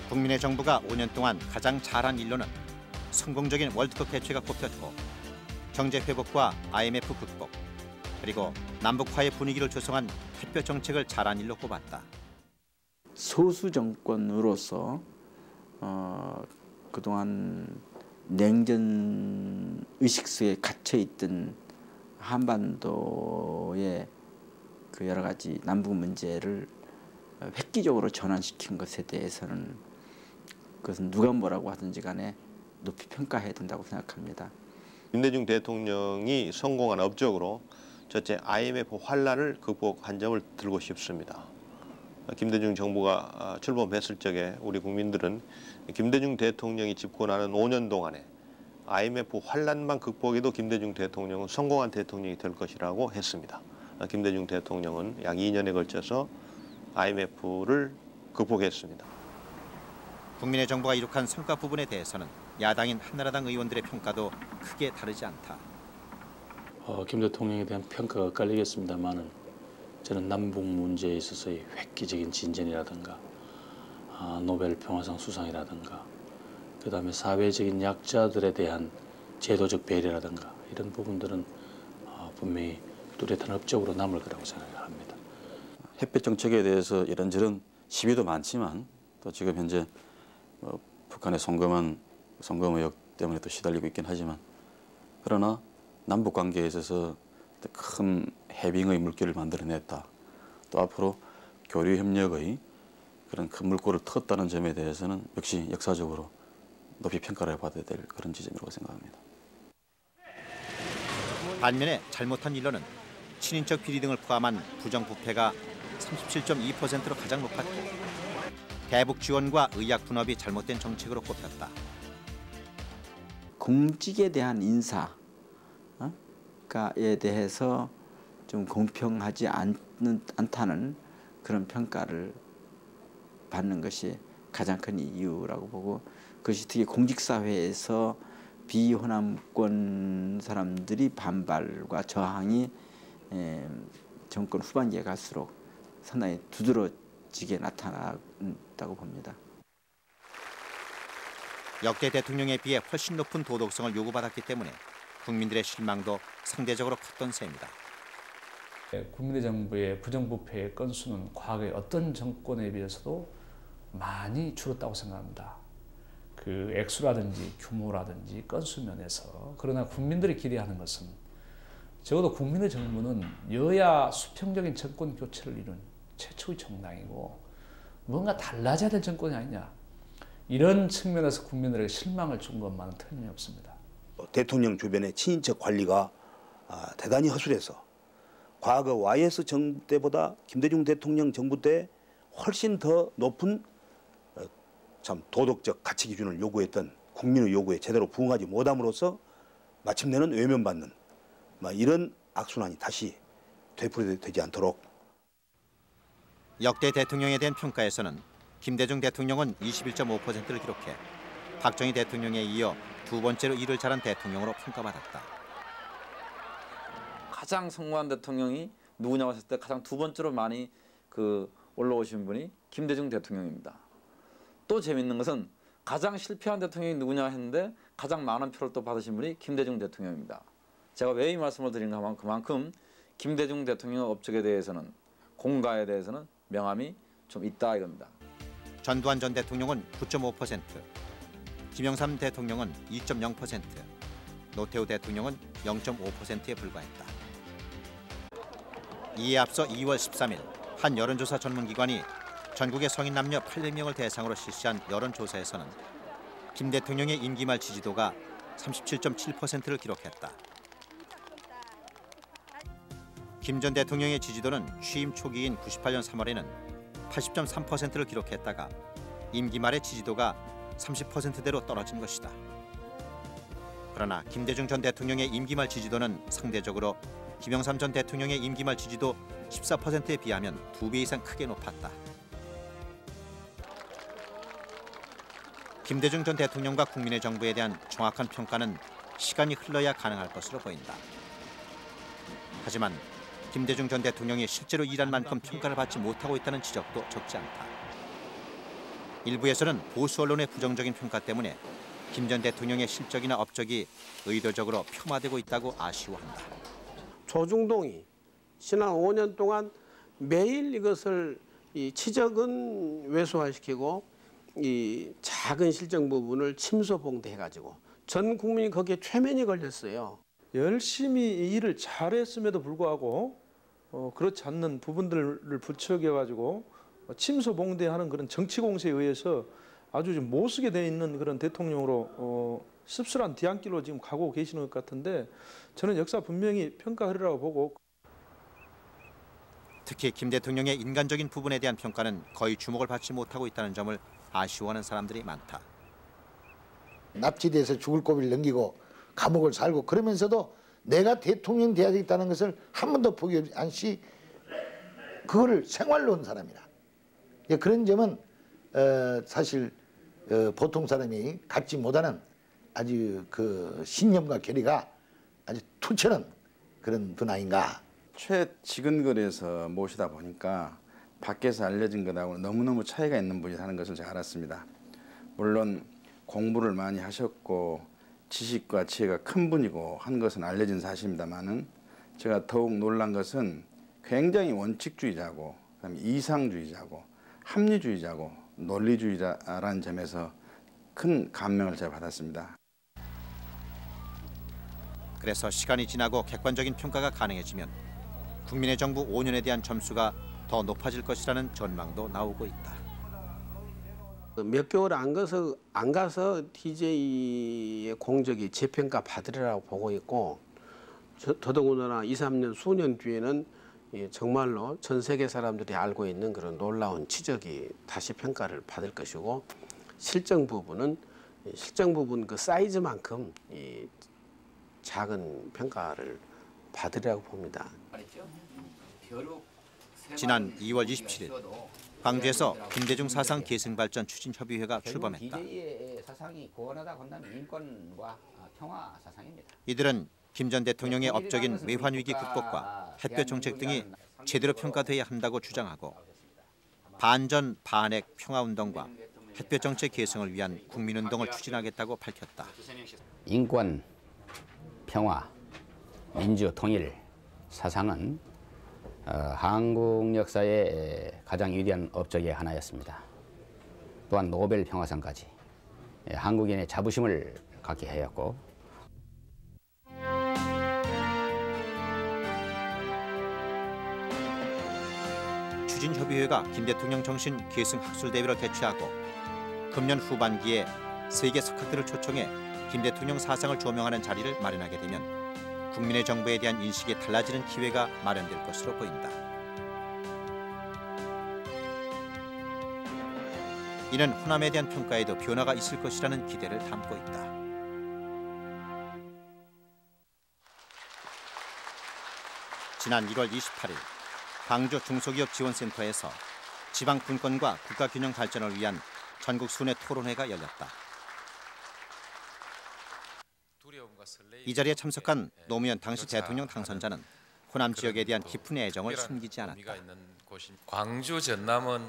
국민의 정부가 5년 동안 가장 잘한 일로는 성공적인 월드컵 개최가 꼽혔고, 경제 회복과 IMF 극복, 그리고 남북화의 분위기를 조성한 햇볕 정책을 잘한 일로 꼽았다. 소수 정권으로서 그동안 냉전 의식 속에 갇혀 있던 한반도의 그 여러 가지 남북 문제를 획기적으로 전환시킨 것에 대해서는 그것은 누가 뭐라고 하든지 간에 높이 평가해야 된다고 생각합니다. 김대중 대통령이 성공한 업적으로 첫째 IMF 환란을 극복한 점을 들고 싶습니다. 김대중 정부가 출범했을 적에 우리 국민들은 김대중 대통령이 집권하는 5년 동안에 IMF 환란만 극복해도 김대중 대통령은 성공한 대통령이 될 것이라고 했습니다. 김대중 대통령은 약 2년에 걸쳐서 IMF를 극복했습니다. 국민의 정부가 이룩한 성과 부분에 대해서는 야당인 한나라당 의원들의 평가도 크게 다르지 않다. 김 대통령에 대한 평가가 엇갈리겠습니다만은 저는 남북 문제에 있어서의 획기적인 진전이라든가 노벨 평화상 수상이라든가 그다음에 사회적인 약자들에 대한 제도적 배려라든가 이런 부분들은 분명히 뚜렷한 업적으로 남을 거라고 생각합니다. 햇볕 정책에 대해서 이런저런 시비도 많지만 또 지금 현재 북한의 송금 의혹 때문에 또 시달리고 있긴 하지만, 그러나 남북 관계에 있어서 큰 해빙의 물결을 만들어냈다. 또 앞으로 교류 협력의 그런 큰 물꼬를 터었다는 점에 대해서는 역시 역사적으로 높이 평가를 받아야 될 그런 지점이라고 생각합니다. 반면에 잘못한 일로는 친인척 비리 등을 포함한 부정부패가 37.2%로 가장 높았고, 대북 지원과 의학 분업이 잘못된 정책으로 꼽혔다. 공직에 대한 인사에 대해서 좀 공평하지 않다는 그런 평가를 받는 것이 가장 큰 이유라고 보고, 그것이 특히 공직사회에서 비호남권 사람들이 반발과 저항이 정권 후반기에 갈수록 상당히 두드러지게 나타났다고 봅니다. 역대 대통령에 비해 훨씬 높은 도덕성을 요구받았기 때문에 국민들의 실망도 상대적으로 컸던 셈입니다. 국민의 정부의 부정부패의 건수는 과거의 어떤 정권에 비해서도 많이 줄었다고 생각합니다. 그 액수라든지 규모라든지 건수 면에서. 그러나 국민들이 기대하는 것은 적어도 국민의 정부는 여야 수평적인 정권 교체를 이룬 최초의 정당이고 뭔가 달라져야 될 정권이 아니냐. 이런 측면에서 국민들에게 실망을 준 것만은 틀림없습니다. 대통령 주변의 친인척 관리가 대단히 허술해서 과거 YS 정부 때보다 김대중 대통령 정부 때 훨씬 더 높은 참 도덕적 가치 기준을 요구했던 국민의 요구에 제대로 부응하지 못함으로써 마침내는 외면받는 이런 악순환이 다시 되풀이되지 않도록. 역대 대통령에 대한 평가에서는 김대중 대통령은 21.5%를 기록해 박정희 대통령에 이어 두 번째로 일을 잘한 대통령으로 평가받았다. 가장 성공한 대통령이 누구냐고 했을 때 가장 두 번째로 많이 올라오신 분이 김대중 대통령입니다. 또 재밌는 것은 가장 실패한 대통령이 누구냐 했는데 가장 많은 표를 또 받으신 분이 김대중 대통령입니다. 제가 왜 이 말씀을 드리는가 하면 그만큼 김대중 대통령 업적에 대해서는, 공가에 대해서는 명함이 좀 있다 이겁니다. 전두환 전 대통령은 9.5%, 김영삼 대통령은 2.0%, 노태우 대통령은 0.5%에 불과했다. 이에 앞서 2월 13일 한 여론조사 전문기관이 전국의 성인 남녀 800명을 대상으로 실시한 여론조사에서는 김 대통령의 임기 말 지지도가 37.7%를 기록했다. 김 전 대통령의 지지도는 취임 초기인 98년 3월에는 80.3%를 기록했다가 임기 말의 지지도가 30%대로 떨어진 것이다. 그러나 김대중 전 대통령의 임기 말 지지도는 상대적으로 김영삼 전 대통령의 임기 말 지지도 14%에 비하면 2배 이상 크게 높았다. 김대중 전 대통령과 국민의 정부에 대한 정확한 평가는 시간이 흘러야 가능할 것으로 보인다. 하지만 김대중 전 대통령이 실제로 일한 만큼 평가를 받지 못하고 있다는 지적도 적지 않다. 일부에서는 보수 언론의 부정적인 평가 때문에 김 전 대통령의 실적이나 업적이 의도적으로 폄하되고 있다고 아쉬워한다. 조중동이 지난 5년 동안 매일 이것을 치적은 왜소화시키고 이 작은 실정 부분을 침소봉대해가지고 전 국민이 거기에 최면이 걸렸어요. 열심히 이 일을 잘했음에도 불구하고 그렇지 않는 부분들을 부추겨가지고 침소봉대하는 그런 정치 공세에 의해서 아주 좀 못쓰게 돼 있는 그런 대통령으로 씁쓸한 뒤안길로 지금 가고 계시는 것 같은데, 저는 역사 분명히 평가하리라고 보고. 특히 김 대통령의 인간적인 부분에 대한 평가는 거의 주목을 받지 못하고 있다는 점을 아쉬워하는 사람들이 많다. 납치돼서 죽을 고비를 넘기고 감옥을 살고 그러면서도 내가 대통령 돼야 되겠다는 것을 한 번도 포기 없이 그거를 생활로 한 사람이다. 그런 점은 사실 보통 사람이 갖지 못하는 아주 그 신념과 결의가 아주 투철한 그런 분 아닌가. 최지근거리에서 모시다 보니까 밖에서 알려진 것하고 너무너무 차이가 있는 분이 하는 것을 제가 알았습니다. 물론 공부를 많이 하셨고 지식과 지혜가 큰 분이고 한 것은 알려진 사실입니다만은 제가 더욱 놀란 것은 굉장히 원칙주의자고 그다음에 이상주의자고 합리주의자고 논리주의자라는 점에서 큰 감명을 제가 받았습니다. 그래서 시간이 지나고 객관적인 평가가 가능해지면 국민의 정부 5년에 대한 점수가 더 높아질 것이라는 전망도 나오고 있다. 몇 개월 안 가서 DJ의 공적이 재평가 받으리라고 보고 있고, 더더군다나 2, 3년 수년 뒤에는 정말로 전 세계 사람들이 알고 있는 그런 놀라운 치적이 다시 평가를 받을 것이고, 실정 부분 그 사이즈만큼 작은 평가를 받으리라고 봅니다. 벼룩 지난 2월 27일 광주에서 김대중 사상 계승발전 추진협의회가 출범했다. 민주주의의 사상이 구원하다 건다면 인권과 평화 사상입니다. 이들은 김 전 대통령의 업적인 외환위기 극복과 햇볕 정책 등이 제대로 평가돼야 한다고 주장하고 반전 반핵 평화운동과 햇볕 정책 계승을 위한 국민운동을 추진하겠다고 밝혔다. 인권, 평화, 민주, 통일 사상은 한국 역사의 가장 위대한 업적의 하나였습니다. 또한 노벨 평화상까지 한국인의 자부심을 갖게 하였고 추진협의회가 김 대통령 정신 계승 학술 대회를 개최하고 금년 후반기에 세계 석학들을 초청해 김 대통령 사상을 조명하는 자리를 마련하게 되면 국민의 정부에 대한 인식이 달라지는 기회가 마련될 것으로 보인다. 이는 호남에 대한 평가에도 변화가 있을 것이라는 기대를 담고 있다. 지난 1월 28일 광주 중소기업지원센터에서 지방 분권과 국가균형 발전을 위한 전국 순회 토론회가 열렸다. 이 자리에 참석한 노무현 당시 대통령 당선자는 호남 지역에 대한 깊은 애정을 숨기지 않았다. 광주 전남은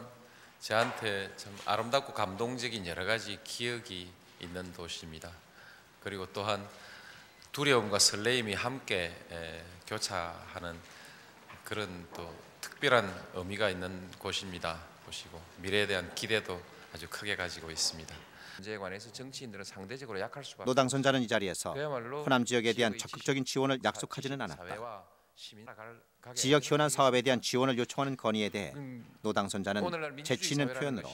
저한테 참 아름답고 감동적인 여러 가지 기억이 있는 도시입니다. 그리고 또한 두려움과 설레임이 함께 교차하는 그런 또 특별한 의미가 있는 곳입니다. 보시고 미래에 대한 기대도 아주 크게 가지고 있습니다. 문제에 관해서 정치인들은 상대적으로 약할 수밖에. 노 당선자는 이 자리에서 호남 지역에 대한 적극적인 지원을 약속하지는 않았다. 지역 현안 사업에 대한 지원을 요청하는 건의에 대해 노 당선자는 재치 있는 표현으로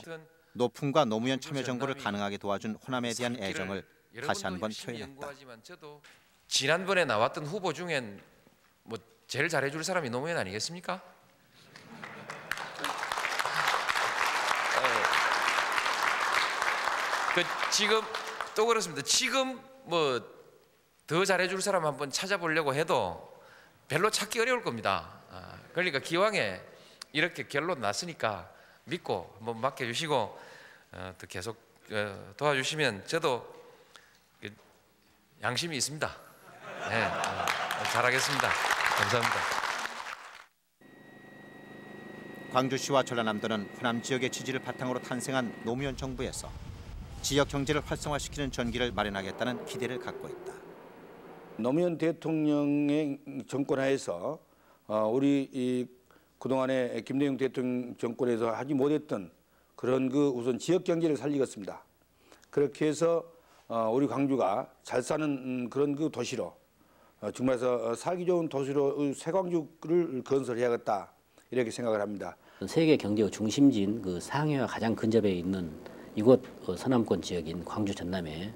노풍과 노무현 참여정부를 가능하게 도와준 호남에 대한 애정을 다시 한번 표현했다. 지난번에 나왔던 후보 중엔 뭐 제일 잘해줄 사람이 노무현 아니겠습니까? 지금 또 그렇습니다. 지금 뭐 더 잘해줄 사람 한번 찾아보려고 해도 별로 찾기 어려울 겁니다. 그러니까 기왕에 이렇게 결론 났으니까 믿고 한번 맡겨주시고 또 계속 도와주시면 저도 양심이 있습니다. 네, 잘하겠습니다. 감사합니다. 광주시와 전라남도는 호남 지역의 지지를 바탕으로 탄생한 노무현 정부에서 지역 경제를 활성화시키는 전기를 마련하겠다는 기대를 갖고 있다. 노무현 대통령의 정권하에서 우리 그동안에 김대중 대통령 정권에서 하지 못했던 그런 우선 지역 경제를 살리겠습니다. 그렇게 해서 우리 광주가 잘 사는 그런 도시로 정말 살기 좋은 도시로 새 광주를 건설해야겠다 이렇게 생각을 합니다. 세계 경제의 중심지인 상해와 가장 근접해 있는 이곳 서남권 지역인 광주 전남에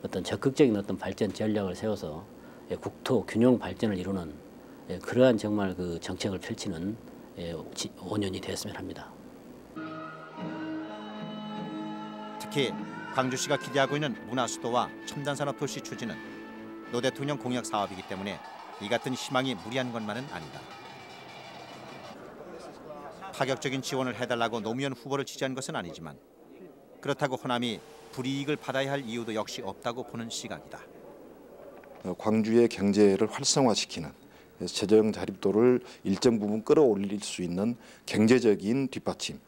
어떤 적극적인 발전 전략을 세워서 국토 균형 발전을 이루는 그러한 정말 정책을 펼치는 5년이 되었으면 합니다. 특히 광주시가 기대하고 있는 문화수도와 첨단산업도시 추진은 노 대통령 공약 사업이기 때문에 이 같은 희망이 무리한 것만은 아니다. 파격적인 지원을 해달라고 노무현 후보를 지지한 것은 아니지만 그렇다고 호남이 불이익을 받아야 할 이유도 역시 없다고 보는 시각이다. 광주의 경제를 활성화시키는 재정 자립도를 일정 부분 끌어올릴 수 있는 경제적인 뒷받침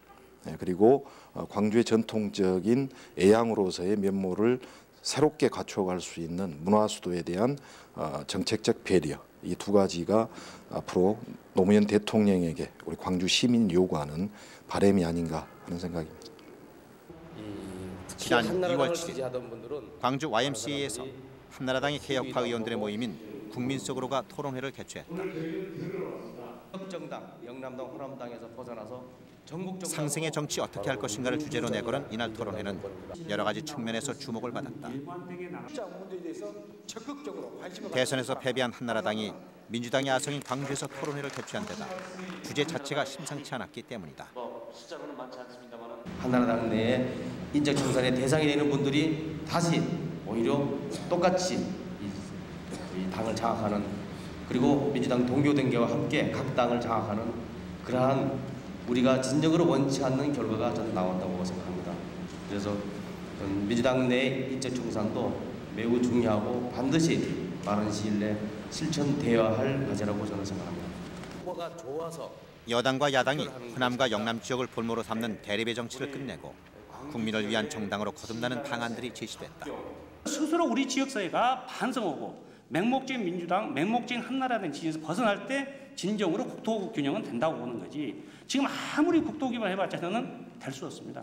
그리고 광주의 전통적인 애양으로서의 면모를 새롭게 갖춰갈 수 있는 문화수도에 대한 정책적 배려 이 두 가지가 앞으로 노무현 대통령에게 우리 광주 시민이 요구하는 바람이 아닌가 하는 생각입니다. 지난 2월 7일 광주 YMCA에서 한나라당의 개혁파 의원들의 모임인 국민 속으로가 토론회를 개최했다. 정당 영남당 호남당에서 벗어나서 상생의 정치 어떻게 할 것인가를 주제로 내걸은 이날 토론회는 여러 가지 측면에서 주목을 받았다. 대선에서 패배한 한나라당이 민주당의 아성인 광주에서 토론회를 개최한 데다 주제 자체가 심상치 않았기 때문이다. 한나라당 내에 인적 청산의 대상이 되는 분들이 다시 오히려 똑같이 이 당을 장악하는 그리고 민주당 동료 등계와 함께 각 당을 장악하는 그러한 우리가 진정으로 원치 않는 결과가 저는 나왔다고 생각합니다. 그래서 민주당 내 인적 청산도 매우 중요하고 반드시 빠른 시일 내에 실천되어야 할 과제라고 저는 생각합니다. 후보가 좋아서 여당과 야당이 호남과 영남 지역을 볼모로 삼는 대립의 정치를 끝내고 국민을 위한 정당으로 거듭나는 방안들이 제시됐다. 스스로 우리 지역사회가 반성하고 맹목적인 민주당, 맹목적인 한나라라는 지지에서 벗어날 때 진정으로 국토 균형은 된다고 보는 거지. 지금 아무리 국토 개발해봤자 저는 될 수 없습니다.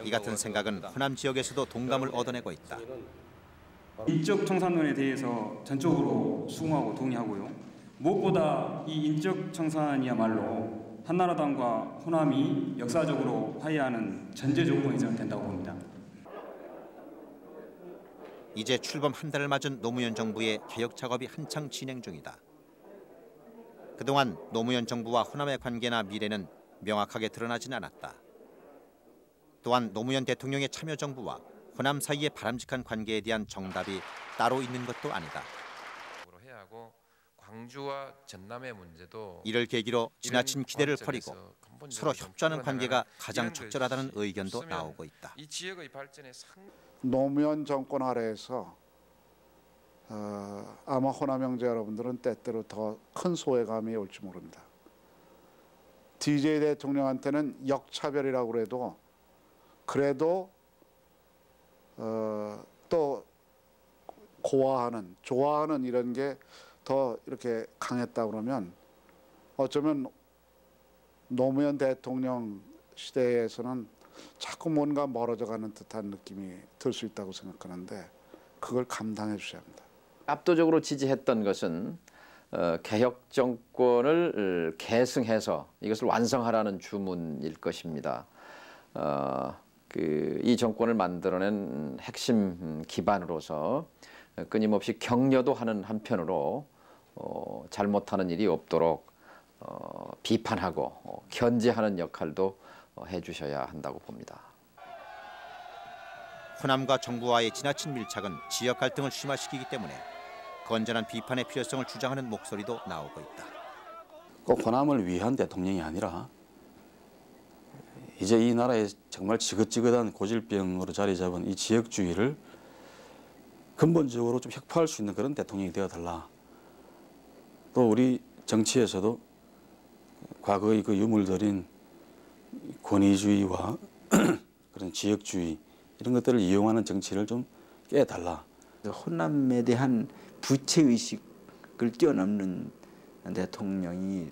이 같은 생각은 호남 지역에서도 동감을 얻어내고 있다. 인적 청산론에 대해서 전적으로 수긍하고 동의하고요. 무엇보다 이 인적 청산이야말로 한나라당과 호남이 역사적으로 화해하는 전제 조건이 저는 된다고 봅니다. 이제 출범 한 달을 맞은 노무현 정부의 개혁 작업이 한창 진행 중이다. 그동안 노무현 정부와 호남의 관계나 미래는 명확하게 드러나진 않았다. 또한 노무현 대통령의 참여정부와 호남 사이의 바람직한 관계에 대한 정답이 따로 있는 것도 아니다. 해야 하고 광주와 전남의 문제도 이를 계기로 지나친 기대를 버리고 서로 협조하는 관계가 가장 적절하다는 의견도 나오고 있다. 이 지역의 발전에 노무현 정권 아래에서 아마 호남 형제 여러분들은 때때로 더 큰 소외감이 올지 모릅니다. DJ 대통령한테는 역차별이라고 해도 그래도 또 고화하는, 좋아하는 이런 게 더 이렇게 강했다 그러면 어쩌면 노무현 대통령 시대에서는 자꾸 뭔가 멀어져가는 듯한 느낌이 들 수 있다고 생각하는데 그걸 감당해 주셔야 합니다. 압도적으로 지지했던 것은 개혁 정권을 계승해서 이것을 완성하라는 주문일 것입니다. 이 정권을 만들어낸 핵심 기반으로서 끊임없이 격려도 하는 한편으로 잘못하는 일이 없도록 비판하고 견제하는 역할도 해주셔야 한다고 봅니다. 호남과 정부와의 지나친 밀착은 지역 갈등을 심화시키기 때문에 건전한 비판의 필요성을 주장하는 목소리도 나오고 있다. 꼭 호남을 위한 대통령이 아니라 이제 이 나라에 정말 지긋지긋한 고질병으로 자리 잡은 이 지역주의를 근본적으로 좀 혁파할 수 있는 그런 대통령이 되어달라. 또 우리 정치에서도 과거의 그 유물들인 권위주의와 그런 지역주의 이런 것들을 이용하는 정치를 좀 깨달라. 호남에 대한 부채의식을 뛰어넘는 대통령이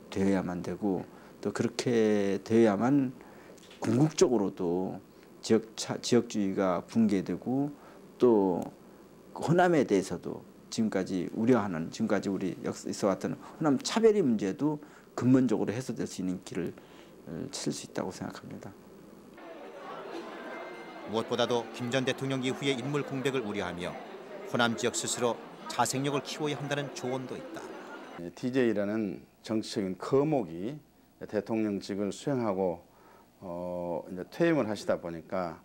되어야만 되고 또 그렇게 되어야만 궁극적으로도 지역주의가 붕괴되고 또 호남에 대해서도 지금까지 우려하는 지금까지 우리 역사에 왔던 호남 차별의 문제도 근본적으로 해소될 수 있는 길을 칠 수 있다고 생각합니다. 무엇보다도 김 전 대통령 이후의 인물 공백을 우려하며 호남 지역 스스로 자생력을 키워야 한다는 조언도 있다. DJ라는 정치적인 거목이 대통령직을 수행하고 이제 퇴임을 하시다 보니까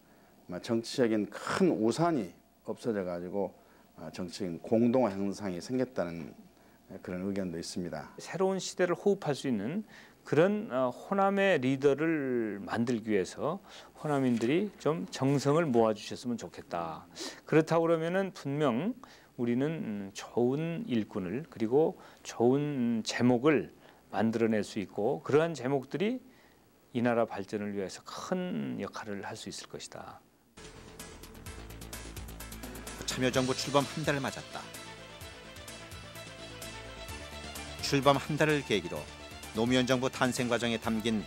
정치적인 큰 우산이 없어져 가지고 정치적인 공동화 현상이 생겼다는 그런 의견도 있습니다. 새로운 시대를 호흡할 수 있는 그런 호남의 리더를 만들기 위해서 호남인들이 좀 정성을 모아주셨으면 좋겠다. 그렇다고 그러면은 분명 우리는 좋은 일꾼을 그리고 좋은 제목을 만들어낼 수 있고 그러한 제목들이 이 나라 발전을 위해서 큰 역할을 할 수 있을 것이다. 참여정부 출범 한 달을 맞았다. 출범 한 달을 계기로 노무현 정부 탄생 과정에 담긴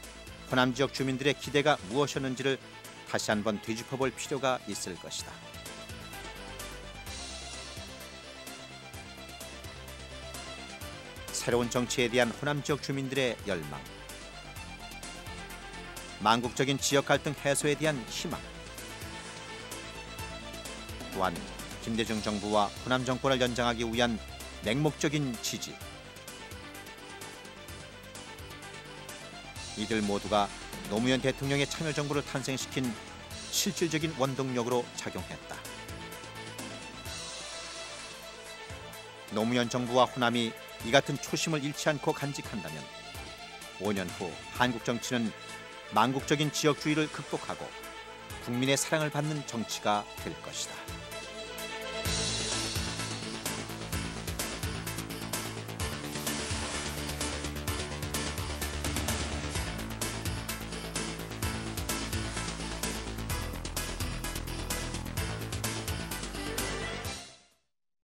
호남 지역 주민들의 기대가 무엇이었는지를 다시 한번 되짚어볼 필요가 있을 것이다. 새로운 정치에 대한 호남 지역 주민들의 열망, 망국적인 지역 갈등 해소에 대한 희망, 또한 김대중 정부와 호남 정권을 연장하기 위한 맹목적인 지지. 이들 모두가 노무현 대통령의 참여정부를 탄생시킨 실질적인 원동력으로 작용했다. 노무현 정부와 호남이 이 같은 초심을 잃지 않고 간직한다면 5년 후 한국 정치는 망국적인 지역주의를 극복하고 국민의 사랑을 받는 정치가 될 것이다.